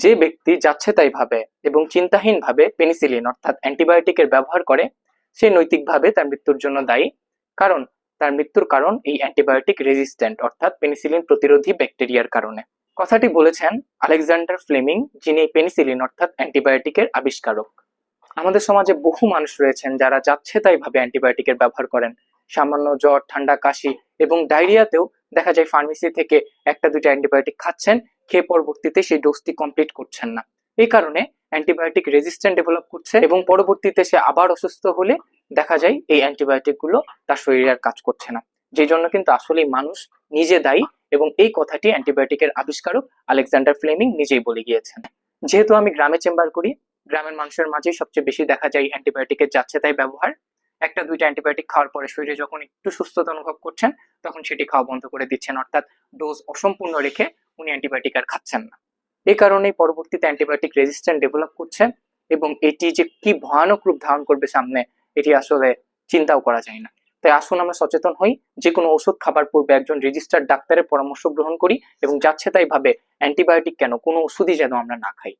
যে ব্যক্তি যাচ্ছে তাই ভাবে এবং চিন্তাহীনভাবে পেনিসিলিন অর্থাৎ অ্যান্টিবায়োটিকের ব্যবহার করে সে নৈতিকভাবে তার মৃত্যুর জন্য দায়ী, কারণ তার মৃত্যুর কারণ এই অ্যান্টিবায়োটিক রেজিস্ট্যান্ট অর্থাৎ পেনিসিলিন প্রতিরোধী ব্যাকটেরিয়ার কারণে। কথাটি বলেছেন আলেকজান্ডার ফ্লেমিং, যিনি পেনিসিলিন অর্থাৎ অ্যান্টিবায়োটিকের আবিষ্কারক। আমাদের সমাজে বহু মানুষ রয়েছেন যারা যাচ্ছে তাই ভাবে অ্যান্টিবায়োটিকের ব্যবহার করেন। সামান্য জ্বর, ঠান্ডা, কাশি এবং ডায়রিয়াতেও দেখা যায় ফার্মেসি থেকে একটা দুইটা অ্যান্টিবায়োটিক খাচ্ছেন, খেয়ে পরবর্তীতে সেই ডোজটি কমপ্লিট করছেন না। এই কারণে অ্যান্টিবায়োটিক রেজিস্ট্যান্ট ডেভেলপ করছে এবং পরবর্তীতে সে আবার অসুস্থ হলে দেখা যায় এই অ্যান্টিবায়োটিক গুলো তার শরীরে আর কাজ করছে না। যে জন্য কিন্তু আসলেই মানুষ নিজে দায়ী এবং এই কথাটি অ্যান্টিবায়োটিকের আবিষ্কারক আলেকজান্ডার ফ্লেমিং নিজেই বলে গিয়েছেন। যেহেতু আমি গ্রামে চেম্বার করি, গ্রামের মানুষের মাঝে সবচেয়ে বেশি দেখা যায় অ্যান্টিবায়োটিকের যাচ্ছে তাই ব্যবহার। একটা দুইটা অ্যান্টিবায়োটিক খাওয়ার পরে শরীরে যখন একটু সুস্থতা অনুভব করছেন তখন সেটি খাওয়া বন্ধ করে দিচ্ছেন, অর্থাৎ ডোজ অসম্পূর্ণ রেখে উনি অ্যান্টিবায়োটিক আর খাচ্ছেন না। এই কারণেই পরবর্তীতে অ্যান্টিবায়োটিক রেজিস্ট্যান্ট ডেভেলপ করছে এবং এটি যে কি ভয়ানক রূপ ধারণ করবে সামনে, এটি আসলে চিন্তাও করা যায় না। তাই আসুন আমরা সচেতন হই, যে কোনো ওষুধ খাবার পূর্বে একজন রেজিস্টার্ড ডাক্তারের পরামর্শ গ্রহণ করি এবং যাচ্ছে তাই ভাবে অ্যান্টিবায়োটিক কেন, কোনো ওষুধই যেন আমরা না খাই।